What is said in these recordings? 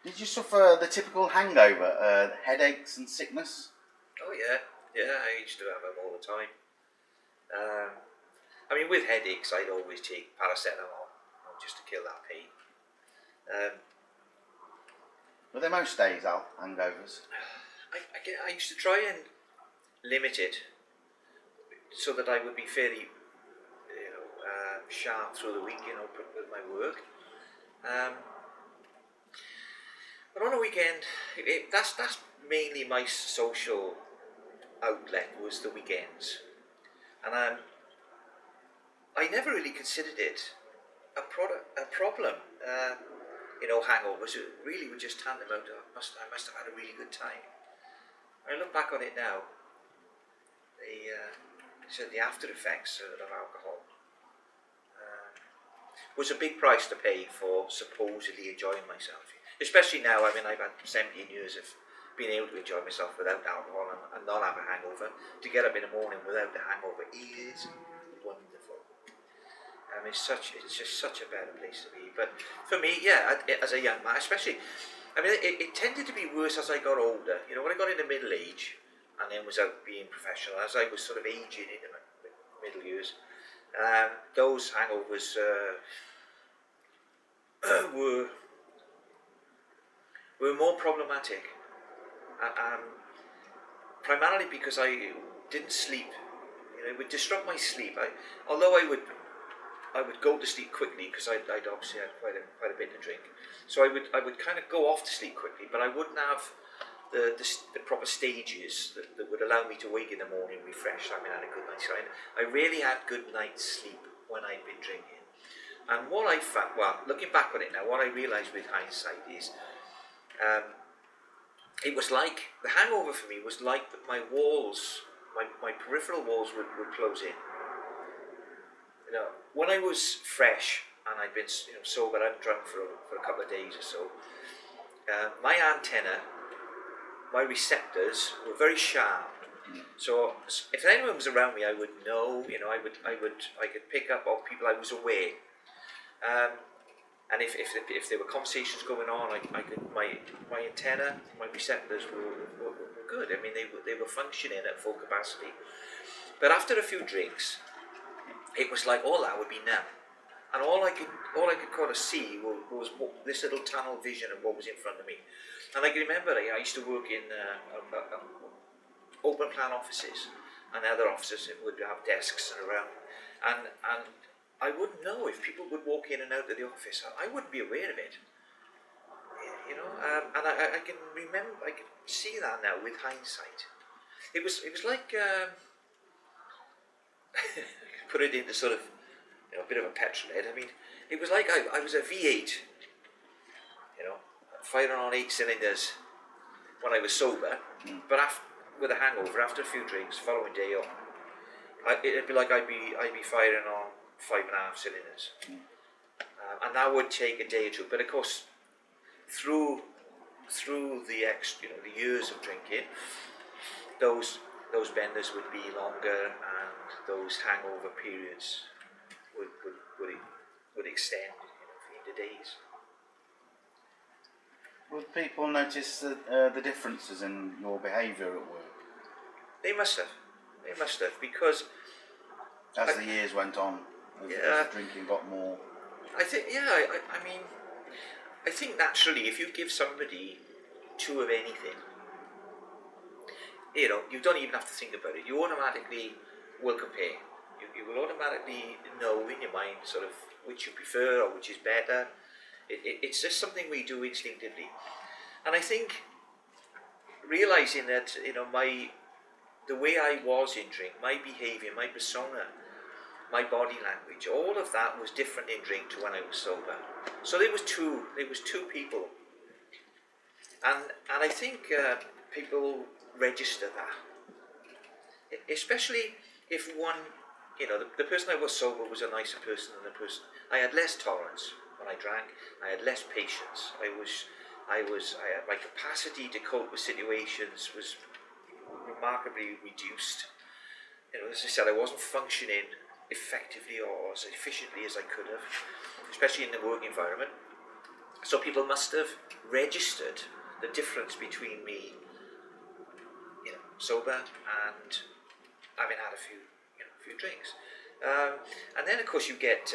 Did you suffer the typical hangover, headaches and sickness? Oh yeah, I used to have them all the time. I mean, with headaches, I'd always take paracetamol, just to kill that pain. Were they most days, Al, hangovers? I used to try and limit it so that I would be fairly, sharp through the week, with my work. But on a weekend, that's mainly my social outlet, was the weekends, and I never really considered it a problem. Hangovers really were just tantamount to I must have had a really good time. I look back on it now. The after effects of alcohol was a big price to pay for supposedly enjoying myself. Especially now, I mean, I've had 17 years of being able to enjoy myself without alcohol and not have a hangover. To get up in the morning without the hangover is wonderful. It's just such a better place to be. But for me, as a young man, especially, I mean, it tended to be worse as I got older. When I got into middle age, and then was out being professional, as I was sort of aging into my middle years, those hangovers were more problematic, primarily because I didn't sleep. It would disrupt my sleep. Although I would go to sleep quickly because I'd obviously had quite a bit to drink, so I would kind of go off to sleep quickly, but I wouldn't have the proper stages that would allow me to wake in the morning refreshed. I mean, I had a good night's sleep. I really had good night's sleep when I'd been drinking. And what I found, looking back on it now, what I realised with hindsight is, it was like, the hangover for me was like my walls, my peripheral walls would close in. When I was fresh and I'd been sober and drunk for a couple of days or so, my antenna, my receptors were very sharp. So if anyone was around me, I would know. I could pick up on people. I was aware. And if there were conversations going on, I could my antenna, my receptors were good. I mean, they were functioning at full capacity. But after a few drinks, it was like all that would be numb, and all I could kind of see was this little tunnel vision of what was in front of me. And I can remember I used to work in open plan offices, and other offices would have desks and around, and I wouldn't know if people would walk in and out of the office. I wouldn't be aware of it, and I can remember, I can see that now with hindsight. It was like put it into sort of a bit of a petrol head. I mean, it was like I was a V8, firing on 8 cylinders when I was sober, but with a hangover, after a few drinks, following day on, it'd be like I'd be firing on 5.5 cylinders, and that would take a day or two. But of course, through the years of drinking, those benders would be longer, and those hangover periods would extend into days. Would people notice the differences in your behaviour at work? They must have, because as the years went on, as the drinking got more. I think, I think naturally, if you give somebody 2 of anything, you don't even have to think about it. You automatically will compare. You will automatically know in your mind sort of which you prefer or which is better. It's just something we do instinctively. And I think realising that, the way I was in drink, my behaviour, my persona, my body language, all of that was different in drink to when I was sober. So there was two people. And I think people register that. Especially if one, the person I was sober was a nicer person than the person. I had less tolerance when I drank. I had less patience. I had my capacity to cope with situations was remarkably reduced. As I said, I wasn't functioning effectively or as efficiently as I could have, especially in the work environment. So people must have registered the difference between me, sober and having had a few drinks. And then of course you get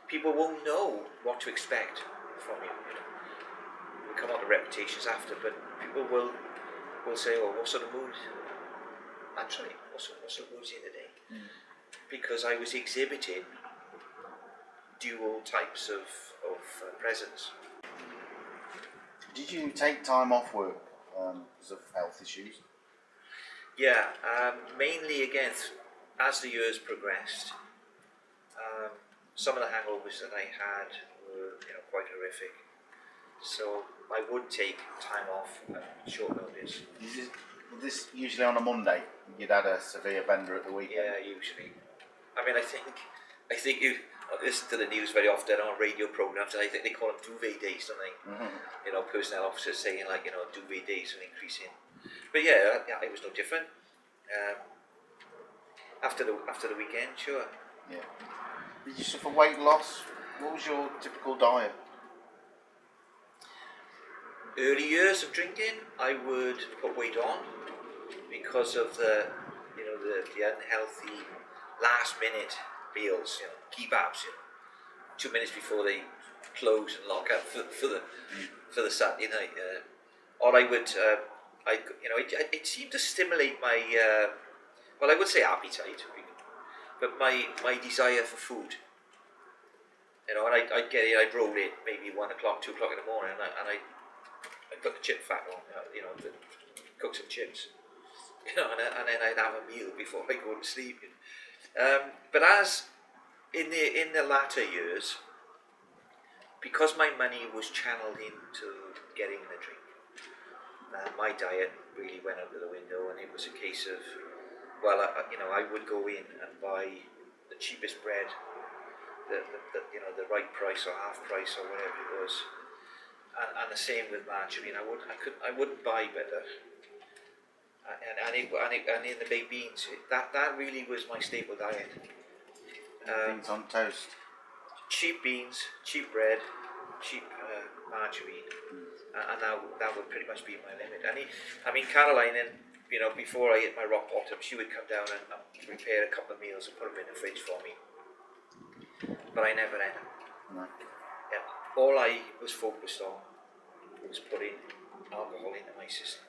people won't know what to expect from you. We come on to reputations after, but people will say, "Oh, what sort of mood?" Naturally, what sort of mood's in today? Because I was exhibiting dual types of presence. Did you take time off work because of health issues? Yeah, mainly again as the years progressed. Some of the hangovers that I had were quite horrific. So I would take time off at short notice. Was this usually on a Monday? You'd had a severe bender at the weekend? Yeah, usually. I mean, I think you listen to the news very often on radio programs, and I think they call them duvet days, don't they? Mm-hmm. Personnel officers saying duvet days are increasing. But yeah, it was no different. After the weekend, sure. Yeah. Did you suffer weight loss? What was your typical diet? Early years of drinking, I would put weight on because of the unhealthy last minute meals, kebabs, 2 minutes before they close and lock up for the Saturday night. Or I would, it seemed to stimulate my, I would say appetite, but my desire for food. And I'd get in, I'd roll in maybe 1 o'clock, 2 o'clock in the morning, and I'd put the chip fat on, cook some chips, and then I'd have a meal before I go to sleep. But as in the latter years, because my money was channeled into getting the drink, my diet really went out of the window, and it was a case of, I would go in and buy the cheapest bread, the right price or half price or whatever it was, and the same with margarine. I wouldn't buy better. And in the baked beans, that really was my staple diet. Beans on toast. Cheap beans, cheap bread, cheap margarine, and that would pretty much be my limit. Caroline, before I hit my rock bottom, she would come down and prepare a couple of meals and put them in the fridge for me. But I never ate them. No. Yeah. All I was focused on was putting alcohol into my system.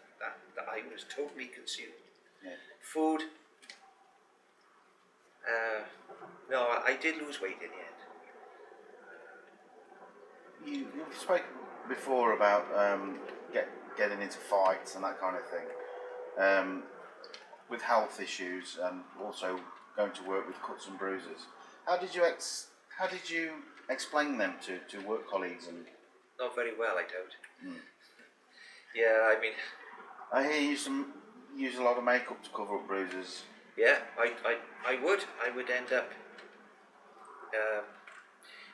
That I was totally consumed. Yeah. Food. No, I did lose weight in the end. You've spoken before about getting into fights and that kind of thing. With health issues and also going to work with cuts and bruises. How did you explain them to work colleagues? And not very well, I doubt. Yeah, I hear you use a lot of makeup to cover up bruises. Yeah, I would end up.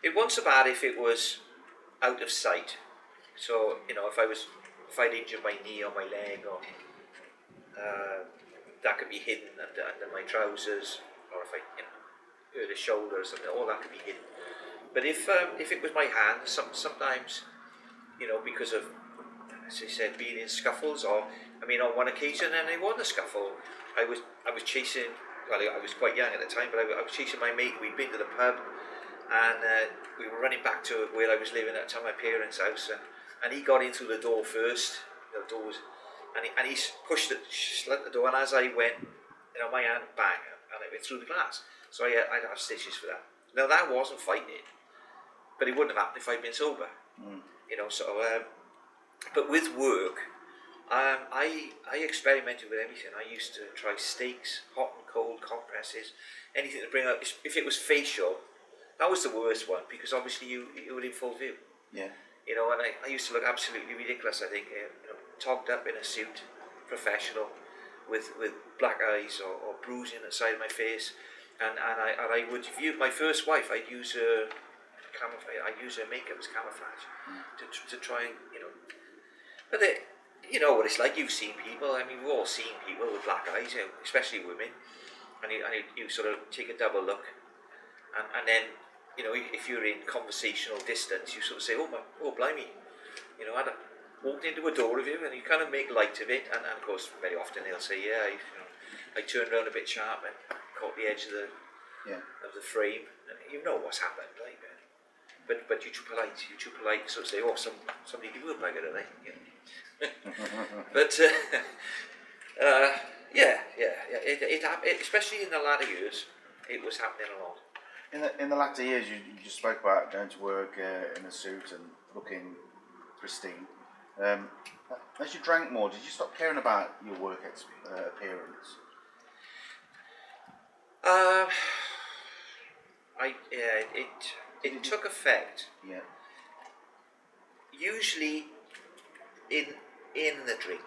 It wasn't so bad if it was out of sight. So if I'd injured my knee or my leg, or that could be hidden under my trousers, or if I hurt a shoulder or something, all that could be hidden. But if it was my hand, sometimes, because of, as I said, being in scuffles, or on one occasion, and it wasn't a scuffle, I was chasing. Well, I was quite young at the time, but I was chasing my mate. We'd been to the pub, and we were running back to where I was living at the time, my parents' house, and he got in through the door first. The door was, and he pushed it, slammed the door, and as I went, my hand bang, and it went through the glass. So I'd have stitches for that. Now that wasn't fighting, but it wouldn't have happened if I'd been sober. But with work, I experimented with everything. I used to try steaks, hot and cold compresses, anything to bring out. If it was facial, that was the worst one, because obviously you were in full view. Yeah. And I used to look absolutely ridiculous. I think togged up in a suit, professional, with black eyes or bruising at the side of my face, and I would view my first wife. I'd use her camouflage. I'd use her makeup as camouflage to try and But you know what it's like. You've seen people. We've all seen people with black eyes, especially women, and you sort of take a double look, and then you know, if you're in conversational distance, you sort of say, oh blimey, you know, I walked into a door of you, and you kind of make light of it, and of course very often they'll say, yeah, I turned around a bit sharp and caught the edge of the frame, and you know what's happened, right? But you're too polite. To sort of say, oh, somebody give you a bugger, are they? You know. But it especially in the latter years, it was happening a lot. In the latter years, you just spoke about going to work in a suit and looking pristine. As you drank more, did you stop caring about your work appearance? It took effect. Yeah. Usually in the drink.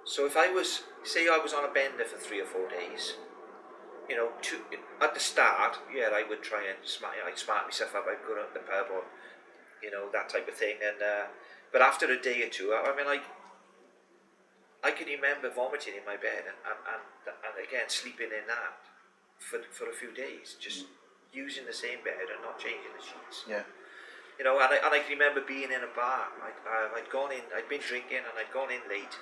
So if I was on a bender for 3 or 4 days, you know, at the start, yeah, I would try and I'd smart myself up. I'd go to the pub or, you know, that type of thing. And but after a day or two, I mean, I can remember vomiting in my bed and again sleeping in that for a few days, just using the same bed and not changing the sheets. Yeah. You know, and I can remember being in a bar. I'd been drinking and I'd gone in late,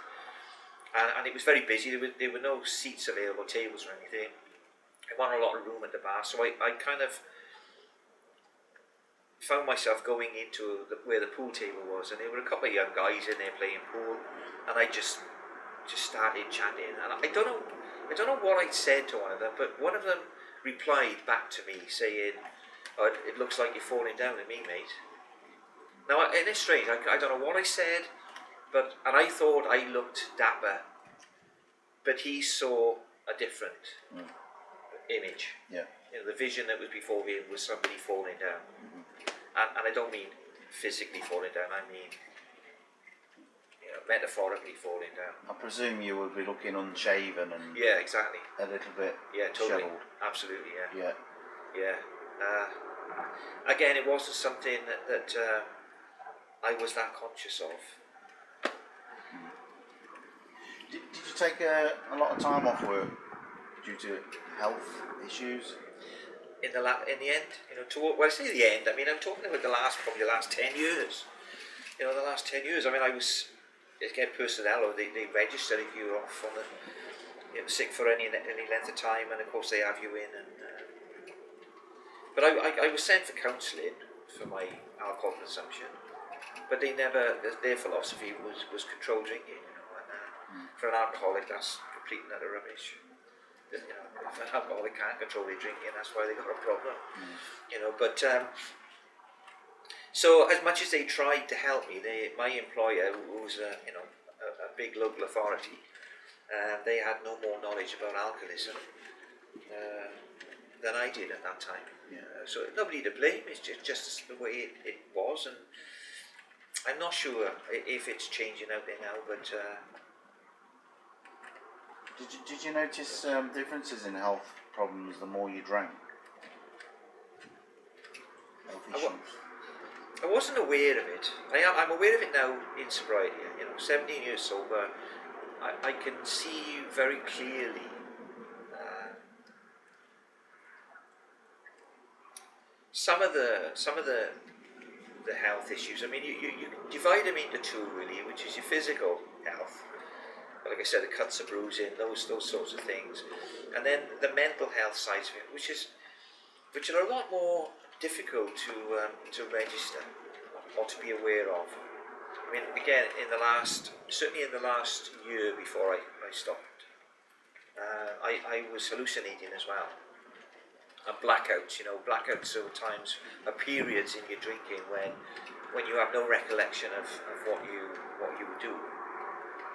and it was very busy. There were no seats available, tables or anything. I wanted a lot of room at the bar, so I kind of found myself going into where the pool table was, and there were a couple of young guys in there playing pool, and I just started chatting, and I don't know what I'd said to one of them, but one of them replied back to me saying, oh, it looks like you're falling down at me, mate. Now, and it's strange, I don't know what I said, and I thought I looked dapper, but he saw a different image. Yeah. You know, the vision that was before him was somebody falling down. And I don't mean physically falling down, I mean, you know, metaphorically falling down. I presume you would be looking unshaven and yeah, exactly, a little bit totally, shriveled. absolutely, Yeah. Again, it wasn't something that I was that conscious of. Did you take a lot of time off work due to health issues? In the end, you know, I say the end, I mean, I'm talking about probably the last 10 years. You know, the last 10 years, I mean, I was, again, personnel, or they register if you're off on sick for any length of time, and of course they have you in. But I was sent for counselling for my alcohol consumption, but their philosophy was controlled drinking, you know, and for an alcoholic, that's complete and utter rubbish. You know, if an alcoholic can't control their drinking, that's why they got a problem. You know, but so as much as they tried to help me, my employer, who was a big local authority, they had no more knowledge about alcoholism than I did at that time. So nobody to blame. It's just the way it was, and I'm not sure if it's changing out there now, but. Did you notice differences in health problems the more you drank? Health issues? I wasn't aware of it. I'm aware of it now in sobriety. You know, 17 years sober, I can see very clearly some of the health issues. I mean, you divide them into two really, which is your physical health. Like I said, the cuts, the bruising, those sorts of things, and then the mental health side of it, which are a lot more difficult to register or to be aware of. I mean, again, certainly in the last year before I stopped, I was hallucinating as well, and blackouts. You know, blackouts are periods in your drinking when you have no recollection of what you would do.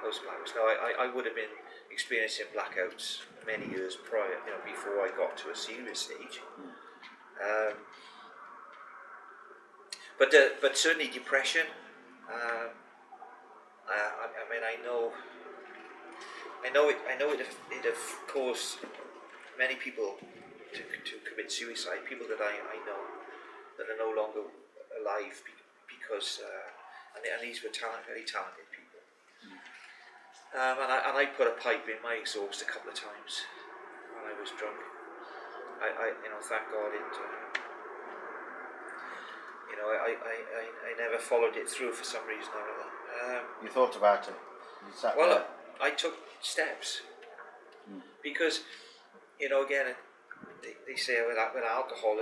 Those blackouts. Now, I would have been experiencing blackouts many years prior, you know, before I got to a serious stage. But certainly depression. I mean, I know it have caused many people to commit suicide. People that I know that are no longer alive because and these were very talented people. And I put a pipe in my exhaust a couple of times when I was drunk. I thank God I never followed it through for some reason or other. You thought about it. You sat Well, there. I took steps because, again, they say with alcohol,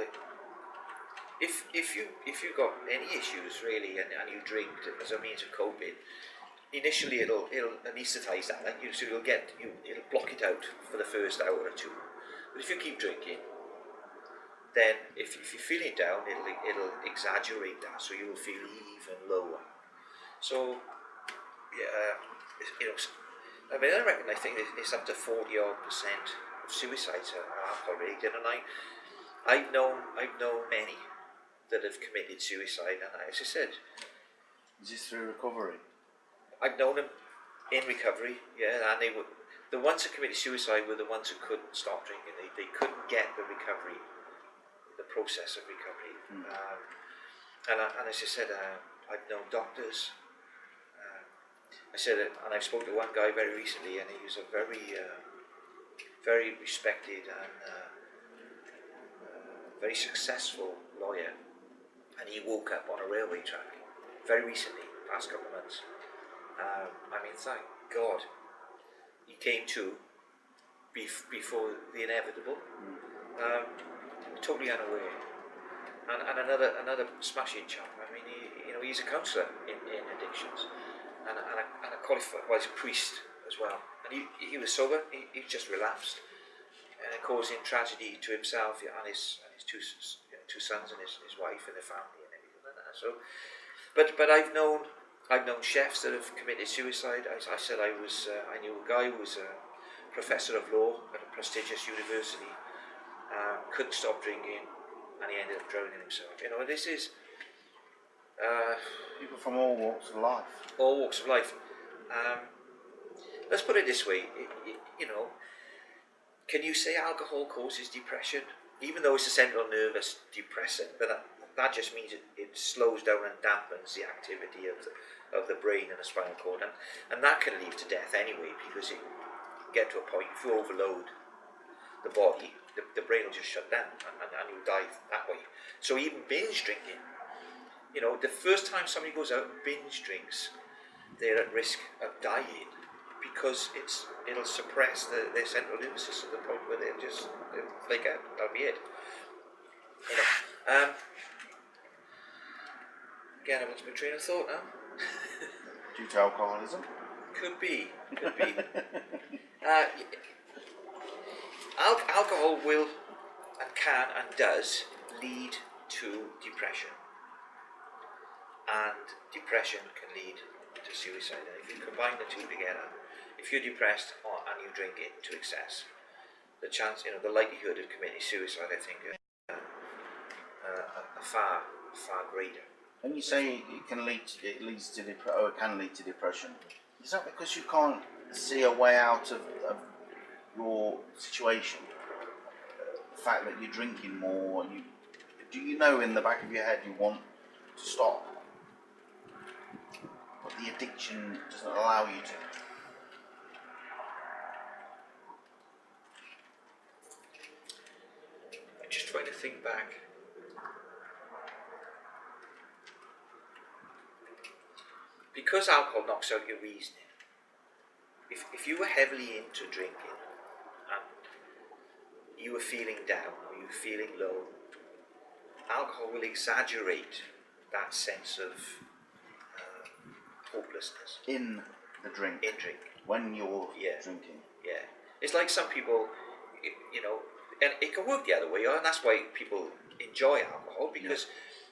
if you got any issues really, and you drink as a means of coping, initially it'll anaesthetize that, like so it'll block it out for the first hour or two. But if you keep drinking, then if you're feeling down, it'll exaggerate that, so you'll feel even lower. So, yeah, I think it's up to 40% of suicides are alcohol related, and I've known many that have committed suicide, and as I said, Is this through recovery? I've known them in recovery, yeah, and the ones that committed suicide were the ones who couldn't stop drinking. They couldn't get the recovery, the process of recovery. And as I said, I've known doctors. I said, and I spoke to one guy very recently, and he was a very respected and very successful lawyer, and he woke up on a railway track very recently, past couple of months. Thank God he came to before the inevitable, totally unaware. And another smashing chap. He's a counsellor in addictions, and a qualified, well, he's a priest as well. And he was sober. He just relapsed, causing tragedy to himself and his two sons and his wife and their family and everything like that. So, but I've known chefs that have committed suicide. I said I knew a guy who was a professor of law at a prestigious university, couldn't stop drinking, and he ended up drowning himself. This is People from all walks of life. all walks of life. Let's put it this way, can you say alcohol causes depression? Even though it's a central nervous depressant, but that just means it slows down and dampens the activity of the brain and the spinal cord, and that can lead to death anyway, because it get to a point, if you overload the body, the brain will just shut down and you'll die that way. So even binge drinking, the first time somebody goes out and binge drinks, they're at risk of dying, because it'll suppress their central nervous system to the point where they'll flake out. That'll be it. Again, I lost my train of thought now. Due to alcoholism? Could be. Alcohol will and can and does lead to depression, and depression can lead to suicide. And if you combine the two together, if you're depressed and you drink it to excess, the chance, the likelihood of committing suicide, I think, are far greater. When you say it can lead to depression, is that because you can't see a way out of your situation? The fact that you're drinking more, do you know in the back of your head you want to stop, but the addiction doesn't allow you to? I'm just trying to think back. Because alcohol knocks out your reasoning, if you were heavily into drinking and you were feeling down or you were feeling low, alcohol will exaggerate that sense of hopelessness. In the drink? In drink. When you're drinking? Yeah. It's like some people, and it can work the other way, and that's why people enjoy alcohol, because,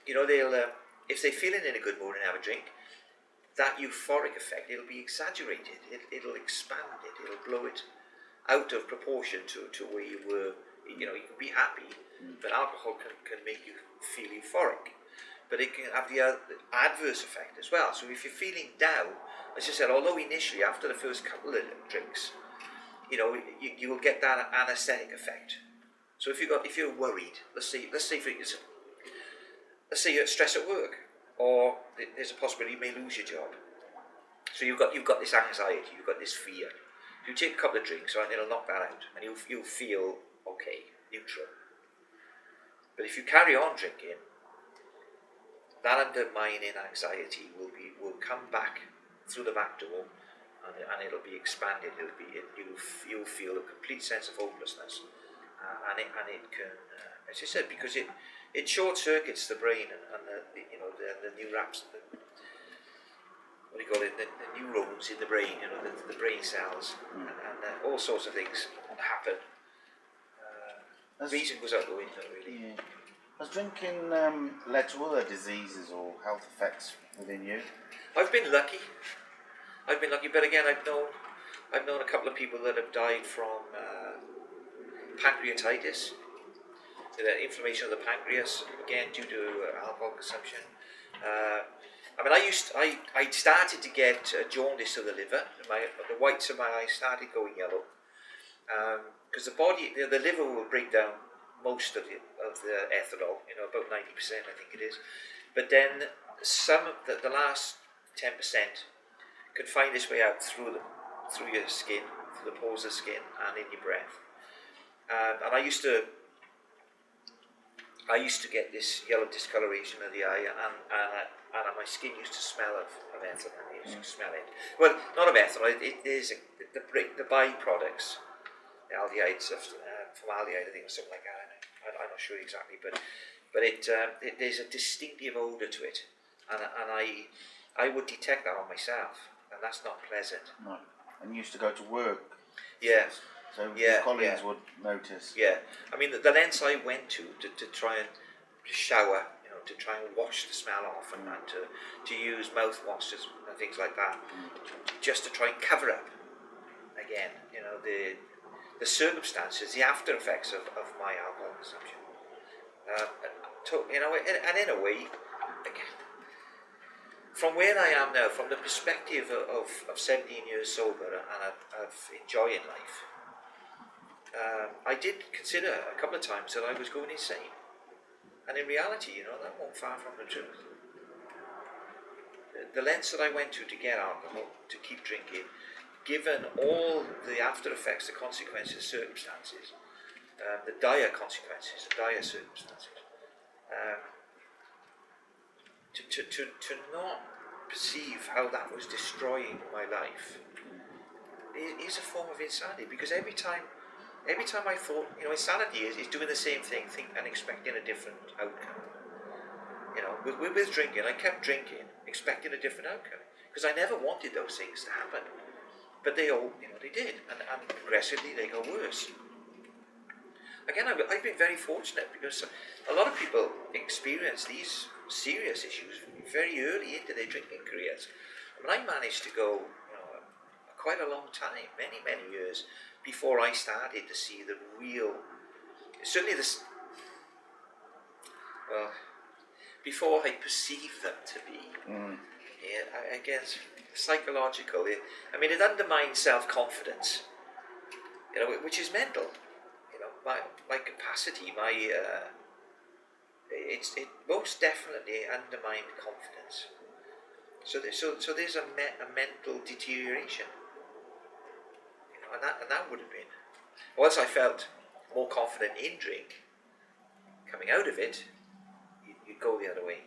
they'll, if they're feeling in a good mood and have a drink, that euphoric effect, it'll be exaggerated, it'll expand it, it'll blow it out of proportion to where you were. You can be happy, but alcohol can make you feel euphoric, but it can have the adverse effect as well. So if you're feeling down, as I said, although initially after the first couple of drinks, you will get that anesthetic effect. So if you're worried, let's say you're stressed at work, or there's a possibility you may lose your job. So you've got this anxiety, you've got this fear. You take a couple of drinks, and it'll knock that out, and you'll feel okay, neutral. But if you carry on drinking, that undermining anxiety will come back through the back door, and it'll be expanded. You'll feel a complete sense of hopelessness, and it can, as you said, because it short circuits the brain and the neurons, what do you call it, the neurons in the brain, the brain cells, and all sorts of things happen. Reason goes out the window, really. Yeah. Has drinking led to other diseases or health effects within you? I've been lucky, but again, I've known a couple of people that have died from pancreatitis, the inflammation of the pancreas, again due to alcohol consumption. I started to get jaundice of the liver. The whites of my eyes started going yellow, because the body, the liver will break down most of the ethanol, about 90%, I think it is. But then some of the last 10% can find its way out through your skin, through the pores of the skin, and in your breath. And I used to get this yellow discoloration of the eye, and my skin used to smell of ethanol. I used to smell it. Well, not of ethanol. It is the byproducts, the aldehydes of formaldehyde, I think, or something like that. I'm not sure exactly, but there's a distinctive odour to it, and I would detect that on myself, and that's not pleasant. No. And you used to go to work. Yeah. So your colleagues would notice. Yeah. I mean, the lengths I went to try and shower, to try and wash the smell off, and to use mouthwashes and things like that, just to try and cover up again, the circumstances, the after effects of my alcohol consumption. And in a way, again, from where I am now, from the perspective of 17 years sober and of enjoying life, I did consider a couple of times that I was going insane. And in reality, that wasn't far from the truth. The lengths that I went to get alcohol, to keep drinking, given all the after effects, the consequences, the circumstances, the dire consequences, the dire circumstances, to not perceive how that was destroying my life is a form of insanity. Because every time I thought, insanity is doing the same thing, and expecting a different outcome. With drinking, I kept drinking, expecting a different outcome, because I never wanted those things to happen. But they all, they did, and progressively they got worse. Again, I've been very fortunate, because a lot of people experience these serious issues very early into their drinking careers. I managed to go quite a long time, many, many years, before I started to see the real, certainly before I perceived them to be. I guess psychological. It undermines self-confidence, which is mental. My capacity, it most definitely undermined confidence. So there's a mental deterioration, and that would have been. Once I felt more confident in drink, coming out of it, you'd go the other way.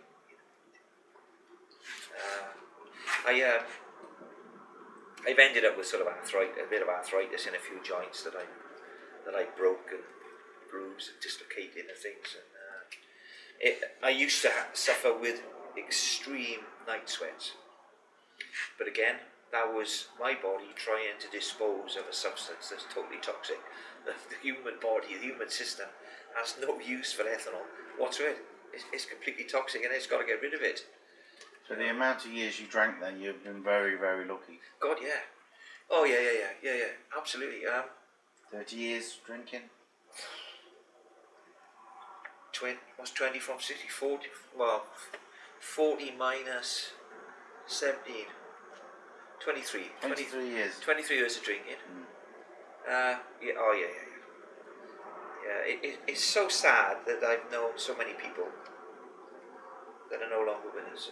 I've ended up with sort of a bit of arthritis in a few joints that I broke and bruised and dislocated and things. And I used to suffer with extreme night sweats. But again, that was my body trying to dispose of a substance that's totally toxic. The human body, the human system, has no use for ethanol whatsoever. It's completely toxic, and it's got to get rid of it. So the amount of years you drank then, you've been very, very lucky. God, yeah. Oh, yeah, absolutely. 30 years drinking? 20 from 60, 40, well, 40 minus 17, 23. 23 years. 23 years of drinking. Yeah. It's so sad that I've known so many people that are no longer with us.